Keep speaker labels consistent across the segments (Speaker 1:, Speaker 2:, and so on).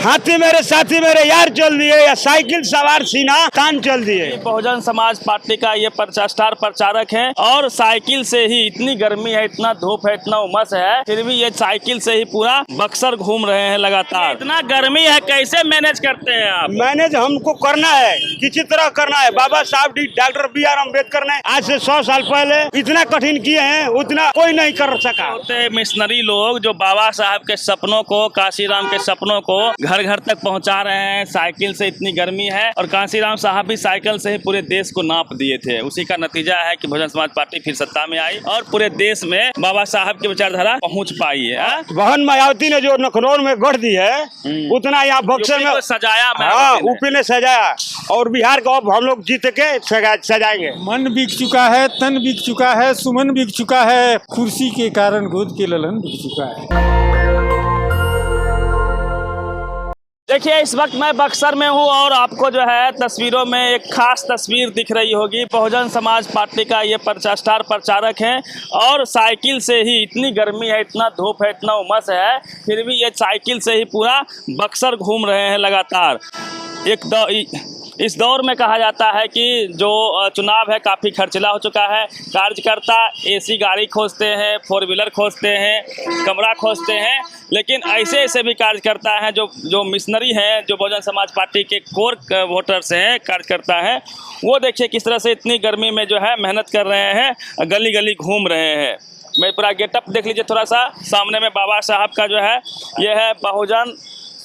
Speaker 1: हाथी मेरे साथी मेरे यार चल दिए या साइकिल सवार सीना तान चल दिए।
Speaker 2: बहुजन समाज पार्टी का ये स्टार प्रचारक है और साइकिल से ही इतनी गर्मी है, इतना धूप है, इतना उमस है, फिर भी ये साइकिल से ही पूरा बक्सर घूम रहे हैं लगातार। इतना गर्मी है, कैसे मैनेज करते हैं आप?
Speaker 1: मैनेज हमको करना है, किसी तरह करना है। बाबा साहब डॉक्टर B.R. अम्बेडकर ने आज से 100 साल पहले इतना कठिन किए हैं, उतना कोई नहीं कर सका।
Speaker 2: होते मिशनरी लोग जो बाबा साहब के सपनों को, काशीराम के सपनों को घर घर तक पहुंचा रहे हैं साइकिल से। इतनी गर्मी है और काशीराम साहब भी साइकिल से ही पूरे देश को नाप दिए थे। उसी का नतीजा है कि बहुजन समाज पार्टी फिर सत्ता में आई और पूरे देश में बाबा साहब की विचारधारा पहुंच पाई है।
Speaker 1: बहन मायावती ने जो लखनऊ में गढ़ दी है, उतना यहाँ बक्सर में
Speaker 2: सजाया।
Speaker 1: हाँ, ऊपी ने सजाया और बिहार को अब हम लोग जीत के सजाएंगे।
Speaker 3: मन बिक चुका है, तन बिक चुका है, सुमन बिक चुका है, कुर्सी के कारण गोद के ललन बिक चुका है।
Speaker 2: देखिए, इस वक्त मैं बक्सर में हूँ और आपको जो है तस्वीरों में एक खास तस्वीर दिख रही होगी। बहुजन समाज पार्टी का ये स्टार प्रचारक है और साइकिल से ही इतनी गर्मी है, इतना धूप है, इतना उमस है, फिर भी ये साइकिल से ही पूरा बक्सर घूम रहे हैं लगातार। इस दौर में कहा जाता है कि जो चुनाव है काफ़ी खर्चीला हो चुका है। कार्यकर्ता AC गाड़ी खोजते हैं, 4 व्हीलर खोजते हैं, कमरा खोजते हैं, लेकिन ऐसे भी कार्यकर्ता हैं जो मिशनरी हैं, जो बहुजन समाज पार्टी के कोर वोटर्स हैं, कार्यकर्ता हैं, वो देखिए किस तरह से इतनी गर्मी में जो है मेहनत कर रहे हैं, गली गली घूम रहे हैं। मैं पूरा गेटअप देख लीजिए थोड़ा सा। सामने में बाबा साहब का जो है ये है बहुजन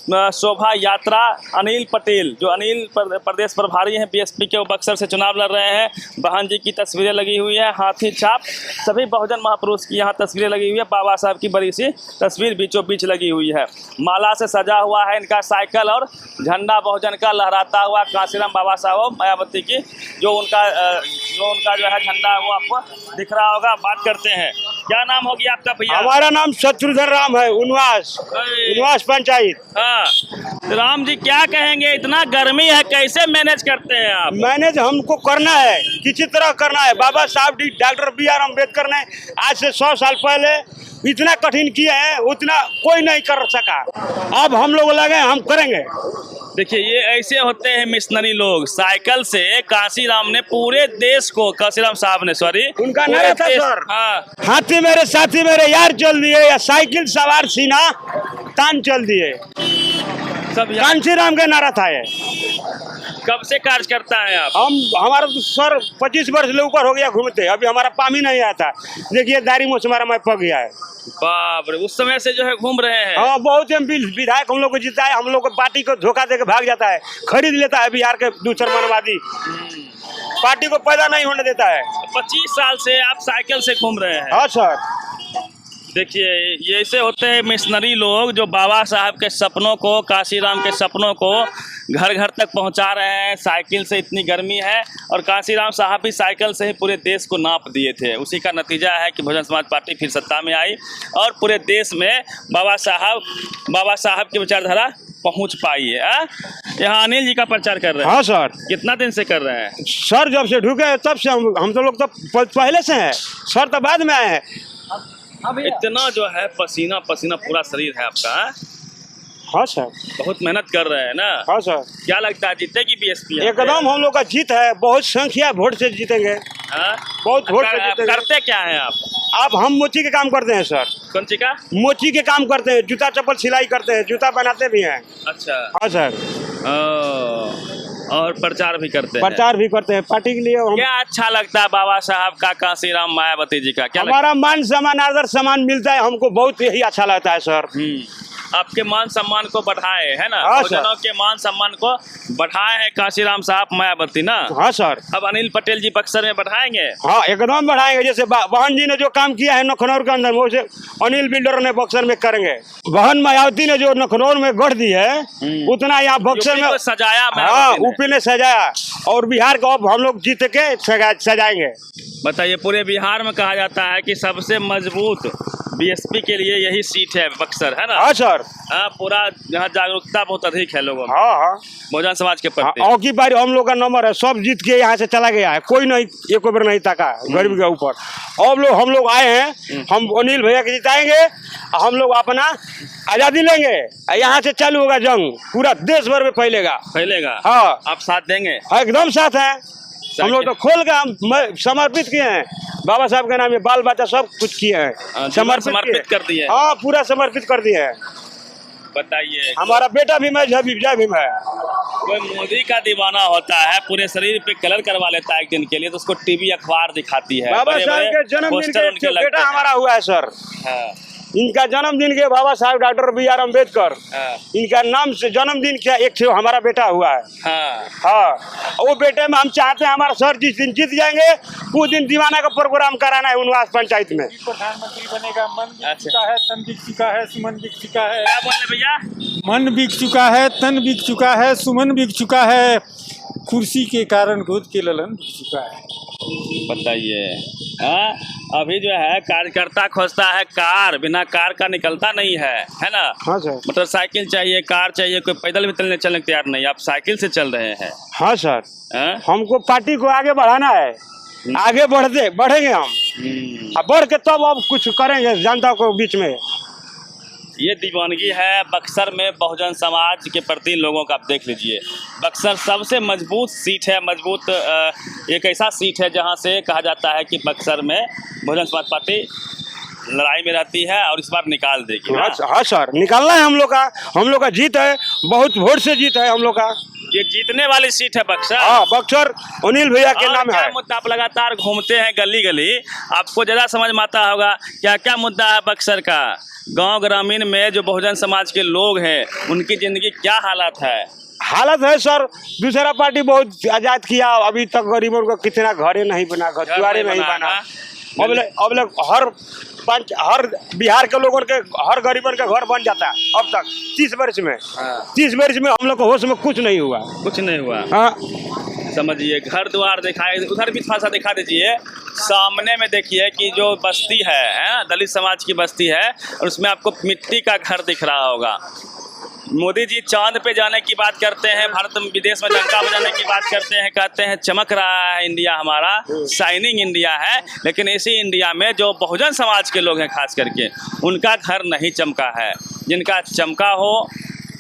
Speaker 2: शोभा यात्रा। अनिल पटेल जो अनिल प्रदेश प्रभारी हैं BSP के, वो बक्सर से चुनाव लड़ रहे हैं। बहन जी की तस्वीरें लगी हुई है, हाथी छाप, सभी बहुजन महापुरुष की यहाँ तस्वीरें लगी हुई है। बाबा साहब की बड़ी सी तस्वीर बीचों बीच लगी हुई है। माला से सजा हुआ है इनका साइकिल और झंडा बहुजन का लहराता हुआ काशीराम बाबा साहब मायावती की जो उनका जो है झंडा वो आपको दिख रहा होगा। बात करते हैं, क्या नाम होगी आपका भैया?
Speaker 1: हमारा नाम शत्रुधर राम है, उनवास पंचायत।
Speaker 2: हाँ, राम जी क्या कहेंगे? इतना गर्मी है, कैसे मैनेज करते हैं आप?
Speaker 1: मैनेज हमको करना है, किसी तरह करना है। बाबा साहब डॉक्टर B.R. अम्बेडकर ने आज से 100 साल पहले इतना कठिन किए हैं, उतना कोई नहीं कर सका। अब हम लोग लगे, हम करेंगे।
Speaker 2: देखिए, ये ऐसे होते हैं मिशनरी लोग। साइकिल से काशीराम ने पूरे देश को, काशीराम साहब ने, सॉरी,
Speaker 1: उनका नारा था सर,
Speaker 2: हाँ,
Speaker 1: हाथी मेरे साथी मेरे यार चल दिए या साइकिल सवार सीना तान चल दिए।
Speaker 2: सब
Speaker 1: काशीराम का नारा था ये।
Speaker 2: कब से कार्य करता है आप?
Speaker 1: हमारा तो सर 25 वर्ष से ऊपर हो गया घूमते, अभी हमारा पाम ही नहीं आता। देखिए दाढ़ी मुझ हमारा मैं पक गया है।
Speaker 2: बाप रे, उस समय से जो है घूम रहे हैं।
Speaker 1: हाँ, बहुत MP विधायक हम लोग को जीता है, हम लोग को पार्टी को धोखा देकर भाग जाता है, खरीद लेता है बिहार के दूसर मनवादी, पार्टी को पैदा नहीं होने देता है।
Speaker 2: 25 साल से आप साइकिल से घूम रहे हैं?
Speaker 1: हाँ सर।
Speaker 2: देखिए, ये ऐसे होते हैं मिशनरी लोग जो बाबा साहब के सपनों को, काशीराम के सपनों को घर घर तक पहुंचा रहे हैं साइकिल से। इतनी गर्मी है और काशीराम साहब भी साइकिल से ही पूरे देश को नाप दिए थे। उसी का नतीजा है कि बहुजन समाज पार्टी फिर सत्ता में आई और पूरे देश में बाबा साहब की विचारधारा पहुंच पाई है। यहाँ अनिल जी का प्रचार कर रहे हैं?
Speaker 1: हाँ सर।
Speaker 2: कितना दिन से कर रहे हैं
Speaker 1: सर? जब से ढुके तब से हम तो लोग तो पहले से हैं सर, तो बाद में आए हैं।
Speaker 2: इतना जो है पसीना पसीना पूरा शरीर है आपका।
Speaker 1: हाँ सर,
Speaker 2: बहुत मेहनत कर रहे हैं ना?
Speaker 1: हाँ सर।
Speaker 2: क्या लगता है जीतेगी BSP?
Speaker 1: एकदम हम लोग का जीत है, बहुत संख्या वोट से जीतेंगे। बहुत वोट से जीतेंगे।
Speaker 2: करते क्या है आप?
Speaker 1: हम मोची के काम करते हैं सर।
Speaker 2: कौन सी का?
Speaker 1: मोची के काम करते हैं, जूता चप्पल सिलाई करते हैं, जूता बनाते भी हैं।
Speaker 2: अच्छा।
Speaker 1: हाँ सर।
Speaker 2: और प्रचार भी करते हैं?
Speaker 1: प्रचार भी करते हैं पार्टी के लिए।
Speaker 2: क्या अच्छा लगता है बाबा साहब का, काशीराम मायावती जी का? क्या
Speaker 1: हमारा मान सम्मान आदर सम्मान मिलता है, हमको बहुत यही अच्छा लगता है सर।
Speaker 2: आपके मान सम्मान को बढ़ाए है ना?
Speaker 1: हाँ
Speaker 2: जनों के मान सम्मान को बढ़ाए हैं काशीराम साहब मायावती ना?
Speaker 1: हाँ सर।
Speaker 2: अब अनिल पटेल जी बक्सर में बढ़ाएंगे?
Speaker 1: हाँ, एकदम बढ़ाएंगे। जैसे बहन जी ने जो काम किया है लखनऊ के अंदर, वो से अनिल बिल्डर ने बक्सर में करेंगे। बहन मायावती ने जो लखनऊ में गढ़ दी है, उतना यहाँ बक्सर में
Speaker 2: सजाया।
Speaker 1: हाँ, ऊपी ने सजाया और बिहार को अब हम लोग जीत के सजाएंगे।
Speaker 2: बताइए, पूरे बिहार में कहा जाता है कि सबसे मजबूत बीएसपी के लिए यही सीट है बक्सर, है ना?
Speaker 1: हाँ सर।
Speaker 2: हाँ, पूरा यहाँ जागरूकता बहुत अधिक है लोगों में
Speaker 1: हाँ हाँ।
Speaker 2: बहुजन समाज के प्रति।
Speaker 1: और की बार हम लोग का नंबर है, सब जीत के यहाँ से चला गया है, कोई नहीं एक बार नहीं ताका गरीब के ऊपर। अब हम लोग आए हैं, हम अनिल भैया के जिताएंगे, हम लोग अपना आजादी लेंगे, यहाँ से चालू होगा जंग, पूरा देश भर में फैलेगा। हाँ,
Speaker 2: आप साथ देंगे?
Speaker 1: एकदम साथ है। हम लोग तो खोल के हम समर्पित किए हैं बाबा साहब के नाम में, बाल बच्चा सब कुछ किए हैं,
Speaker 2: समर्पित कर दिए।
Speaker 1: हाँ, पूरा समर्पित कर दिए हैं।
Speaker 2: बताइए,
Speaker 1: हमारा बेटा भी मैं जय भीम है।
Speaker 2: कोई मोदी का दीवाना होता है, पूरे शरीर पे कलर करवा लेता है एक दिन के लिए, तो उसको टीवी अखबार दिखाती है।
Speaker 1: बाबा साहब के जन्मदिन के बेटा हमारा हुआ है सर।
Speaker 2: हाँ।
Speaker 1: इनका जन्मदिन के बाबा साहब डॉक्टर BR अम्बेडकर, इनका नाम से जन्मदिन क्या एक हमारा बेटा हुआ है। हाँ, वो बेटे में हम चाहते हैं हमारा सर जिस दिन जीत जाएंगे उस दिन दीवाना का प्रोग्राम कराना है उनवास पंचायत में।
Speaker 3: प्रधानमंत्री बनेगा। मन बिक चुका है, तन बिक चुका है, सुमन बिक चुका है।
Speaker 2: क्या बोले भैया?
Speaker 3: मन बिक चुका है, तन बिक चुका है, सुमन बिक चुका है, कुर्सी के कारण गोद के ललन बिक चुका है।
Speaker 2: बताइए, हाँ, अभी जो है कार्यकर्ता खोजता है कार, बिना कार का निकलता नहीं है ना?
Speaker 1: हाँ सर।
Speaker 2: मोटरसाइकिल चाहिए, कार चाहिए, कोई पैदल भी चलने तैयार नहीं, आप साइकिल से चल रहे हैं।
Speaker 1: हाँ सर। हमको पार्टी को आगे बढ़ाना है, आगे बढ़ेंगे हम, बढ़ के तब अब कुछ करेंगे जनता को बीच में।
Speaker 2: ये दीवानगी है बक्सर में बहुजन समाज के प्रति लोगों का। आप देख लीजिए, बक्सर सबसे मजबूत सीट है, एक ऐसा सीट है जहां से कहा जाता है कि बक्सर में बहुजन समाज पार्टी लड़ाई में रहती है और इस बार निकाल देगी।
Speaker 1: हाँ सर, निकालना है हम लोग का जीत है, बहुत वोट से जीत है हम लोग का।
Speaker 2: ये जीतने वाली सीट है बक्सर।
Speaker 1: हाँ, बक्सर अनिल भैया के नाम है।
Speaker 2: मुद्दा आप लगातार घूमते हैं गली गली, आपको ज़्यादा समझ में आता होगा क्या क्या मुद्दा है बक्सर का। गांव ग्रामीण में जो बहुजन समाज के लोग हैं उनकी ज़िंदगी क्या हालत है
Speaker 1: सर। दूसरा पार्टी बहुत आजाद किया, अभी तक गरीबों को कितना घरे नहीं बना, घरद्वारे नहीं बना। अब लोग हर बिहार के लोगों के हर गरीबों के घर बन जाता है अब तक 30 वर्ष में। 30 वर्ष में हम लोग को होश में कुछ नहीं हुआ। हाँ,
Speaker 2: समझिए, घर द्वार दिखाए, उधर भी थोड़ा सा दिखा दीजिए। सामने में देखिए कि जो बस्ती है, दलित समाज की बस्ती है, और उसमें आपको मिट्टी का घर दिख रहा होगा। मोदी जी चांद पे जाने की बात करते हैं, भारत में विदेश में डंका बजाने की बात करते हैं, कहते हैं चमक रहा है इंडिया हमारा, शाइनिंग इंडिया है। लेकिन इसी इंडिया में जो बहुजन समाज के लोग हैं खास करके, उनका घर नहीं चमका है। जिनका चमका हो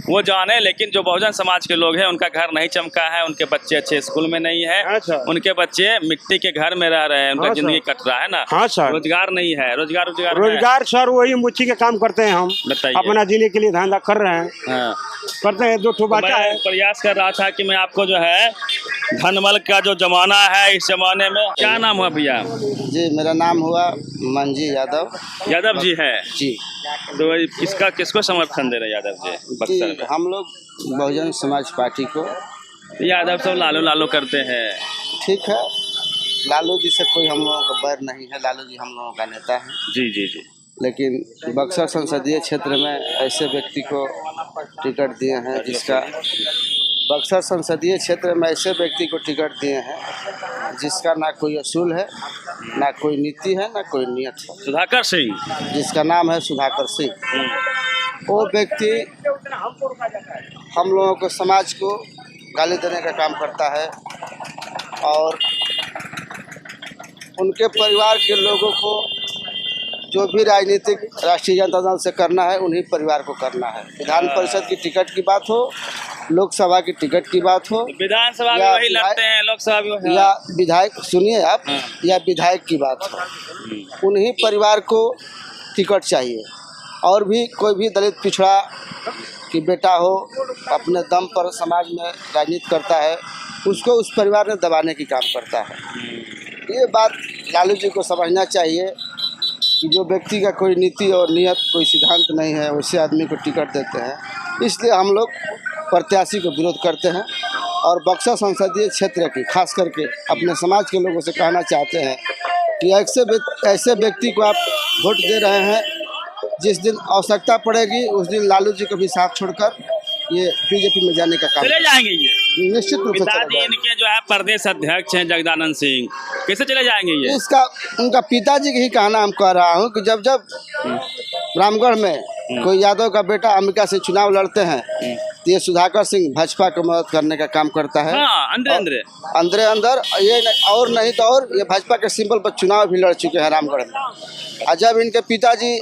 Speaker 2: वो जाने, लेकिन जो बहुजन समाज के लोग हैं उनका घर नहीं चमका है। उनके बच्चे अच्छे स्कूल में नहीं है।
Speaker 1: अच्छा।
Speaker 2: उनके बच्चे मिट्टी के घर में रह रहे हैं, उनका जिंदगी कट रहा है ना।
Speaker 1: हाँ सर।
Speaker 2: रोजगार नहीं है, रोजगार
Speaker 1: सर वही मुच्छी के काम करते हैं हम, अपना जीने के लिए धंधा कर रहे हैं।
Speaker 2: हाँ।
Speaker 1: करते हैं, 2 ठो बच्चा है।
Speaker 2: प्रयास कर रहा था कि मैं आपको जो है धनमल का जो जमाना है, इस जमाने में क्या नाम हुआ भैया?
Speaker 4: जी, मेरा नाम हुआ मंजी
Speaker 2: यादव जी है
Speaker 4: जी।
Speaker 2: तो किसको समर्थन दे रहे यादव जी बक्सर में?
Speaker 4: हम लोग बहुजन समाज पार्टी को।
Speaker 2: यादव सब लालू करते हैं।
Speaker 4: ठीक है, लालू जी से कोई हम लोगों का बैर नहीं है, लालू जी हम लोगों का नेता है।
Speaker 2: जी।
Speaker 4: लेकिन बक्सर संसदीय क्षेत्र में ऐसे व्यक्ति को टिकट दिए हैं बक्सर संसदीय क्षेत्र में ऐसे व्यक्ति को टिकट दिए हैं जिसका ना कोई असूल है, ना कोई नीति है, ना कोई नियत है।
Speaker 2: सुधाकर सिंह,
Speaker 4: जिसका नाम है सुधाकर सिंह। वो व्यक्ति हम लोगों को, समाज को गाली देने का काम करता है और उनके परिवार के लोगों को जो भी राजनीतिक राष्ट्रीय जनता दल से करना है उन्हीं परिवार को करना है। विधान परिषद की टिकट की बात हो, लोकसभा की टिकट की बात हो,
Speaker 2: विधानसभा में वही लड़ते हैं, लोकसभा में
Speaker 4: या विधायक, सुनिए आप, या विधायक की बात हो, उन्हीं परिवार को टिकट चाहिए। और भी कोई भी दलित पिछड़ा की बेटा हो, अपने दम पर समाज में राजनीति करता है, उसको उस परिवार ने दबाने की काम करता है। ये बात लालू जी को समझना चाहिए कि जो व्यक्ति का कोई नीति और नियत, कोई सिद्धांत नहीं है, वैसे आदमी को टिकट देते हैं। इसलिए हम लोग प्रत्याशी को विरोध करते हैं और बक्सर संसदीय क्षेत्र की खास करके अपने समाज के लोगों से कहना चाहते हैं कि ऐसे व्यक्ति को आप वोट दे रहे हैं, जिस दिन आवश्यकता पड़ेगी उस दिन लालू जी को भी साथ छोड़कर ये बीजेपी में जाने का काम
Speaker 2: चले जाएंगे ये?
Speaker 4: निश्चित रूप से चला
Speaker 2: पिताजी
Speaker 4: जाएगा।
Speaker 2: इनके जो है प्रदेश अध्यक्ष हैं जगदानंद सिंह, कैसे चले जाएंगे ये?
Speaker 4: इसका उनका पिताजी की ही कहना हम कह रहा हूँ कि जब जब रामगढ़ में कोई यादव का बेटा अंबिका से चुनाव लड़ते हैं तो ये सुधाकर सिंह भाजपा को मदद करने का काम करता है।
Speaker 2: हाँ, अंदर
Speaker 4: अंदर ये और नहीं तो और ये भाजपा के सिंबल पर चुनाव भी लड़ चुके हैं रामगढ़ में। और जब इनके पिताजी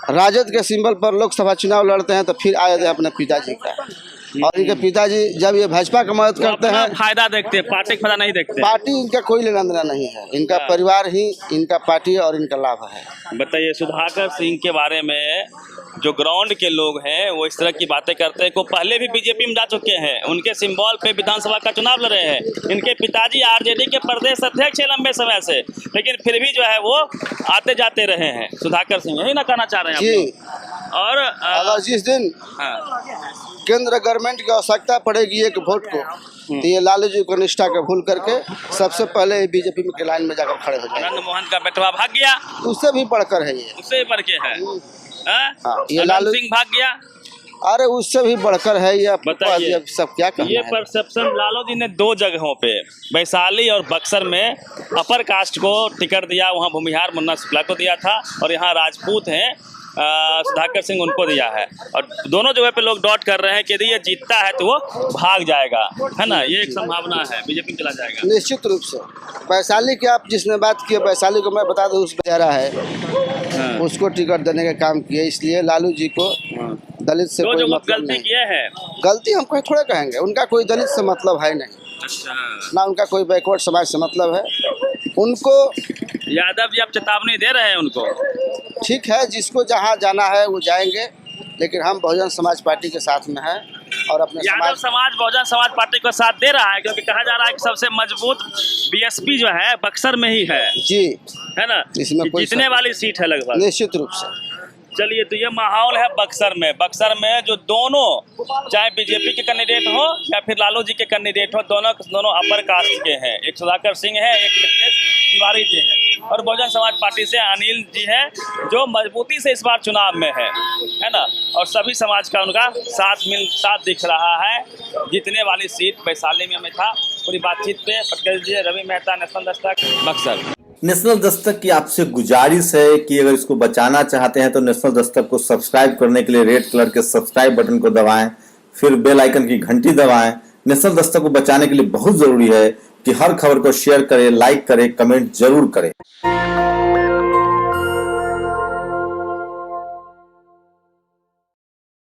Speaker 4: राजद के सिंबल पर लोकसभा चुनाव लड़ते हैं तो फिर आए थे अपने पिताजी का। और इनके पिताजी जब ये भाजपा का मदद करते
Speaker 2: अपना
Speaker 4: हैं,
Speaker 2: फायदा देखते हैं, पार्टी का फायदा नहीं देखते।
Speaker 4: पार्टी इनका कोई लेना देना नहीं है, इनका परिवार ही इनका पार्टी और इनका लाभ है।
Speaker 2: बताइए, सुधाकर सिंह के बारे में जो ग्राउंड के लोग हैं वो इस तरह की बातें करते हैं को पहले भी बीजेपी में जा चुके हैं, उनके सिंबल पे विधानसभा का चुनाव लड़ रहे हैं। इनके पिताजी आरजेडी के प्रदेश अध्यक्ष हैं लंबे समय से, लेकिन फिर भी जो है वो आते जाते रहे हैं। सुधाकर सिंह यही ना कहना चाह रहे हैं आप
Speaker 4: जी।
Speaker 2: लोग? और
Speaker 4: अगर जिस दिन केंद्र गवर्नमेंट की आवश्यकता पड़ेगी एक वोट को तो ये लालू जी को निष्ठा का भूल करके सबसे पहले बीजेपी में के लाइन में जाकर खड़े हो जाएंगे।
Speaker 2: आनंद मोहन का बेटवा भाग गया,
Speaker 4: उससे भी बढ़कर है ये।
Speaker 2: उससे भी बढ़ के है।
Speaker 4: हाँ, ये
Speaker 2: अनंत
Speaker 4: लालू
Speaker 2: सिंह भाग गया।
Speaker 4: अरे उससे भी बढ़कर है ये।
Speaker 2: बताइए,
Speaker 4: अब सब क्या कहना
Speaker 2: ये
Speaker 4: है।
Speaker 2: परसेप्शन लालू जी ने 2 जगहों पे वैशाली और बक्सर में अपर कास्ट को टिकट दिया, वहाँ भूमिहार मुन्ना शुक्ला को दिया था, और यहाँ राजपूत हैं सुधाकर सिंह उनको दिया है। और दोनों जगह पे लोग डॉट कर रहे हैं कि यदि ये जीतता है तो वो भाग जाएगा, है ना, ये एक संभावना है, बीजेपी चला जाएगा
Speaker 4: निश्चित रूप से। वैशाली की आप जिसने बात की, वैशाली को मैं बता दूं उस बेचारा है उसको टिकट देने का काम किया, इसलिए लालू जी को दलित से कोई मतलब
Speaker 2: गलती
Speaker 4: नहीं।
Speaker 2: किए है,
Speaker 4: गलती हम कोई थोड़े कहेंगे, उनका कोई दलित से मतलब है नहीं,
Speaker 2: अच्छा,
Speaker 4: ना उनका कोई बैकवर्ड समाज से मतलब है। उनको
Speaker 2: यादव जी आप चेतावनी दे रहे हैं उनको?
Speaker 4: ठीक है, जिसको जहाँ जाना है वो जाएंगे, लेकिन हम बहुजन समाज पार्टी के साथ में हैं और अपने
Speaker 2: यादव समाज बहुजन समाज पार्टी को साथ दे रहा है, क्योंकि कहा जा रहा है कि सबसे मजबूत बीएसपी जो है बक्सर में ही है
Speaker 4: जी,
Speaker 2: है ना,
Speaker 4: इसमें कोई
Speaker 2: जीतने वाली सीट है लगभग।
Speaker 4: निश्चित रूप से।
Speaker 2: चलिए, तो ये माहौल है बक्सर में जो दोनों, चाहे बीजेपी के कैंडिडेट हो या फिर लालू जी के कैंडिडेट हो, दोनों अपर कास्ट के हैं। एक सुधाकर सिंह है, एक मिथिलेश तिवारी जी हैं, और बहुजन समाज पार्टी से अनिल जी हैं जो मजबूती से इस बार चुनाव में है ना, और सभी समाज का उनका साथ दिख रहा है। जीतने वाली सीट वैशाली में था। पूरी बातचीत पे प्रतिनिधि रवि मेहता, नेशनल दस्तक, बक्सर।
Speaker 5: नेशनल दस्तक की आपसे गुजारिश है कि अगर इसको बचाना चाहते हैं तो नेशनल दस्तक को सब्सक्राइब करने के लिए रेड कलर के सब्सक्राइब बटन को दबाएं, फिर बेल आइकन की घंटी दबाएं। नेशनल दस्तक को बचाने के लिए बहुत जरूरी है कि हर खबर को शेयर करें, लाइक करें, कमेंट जरूर करें।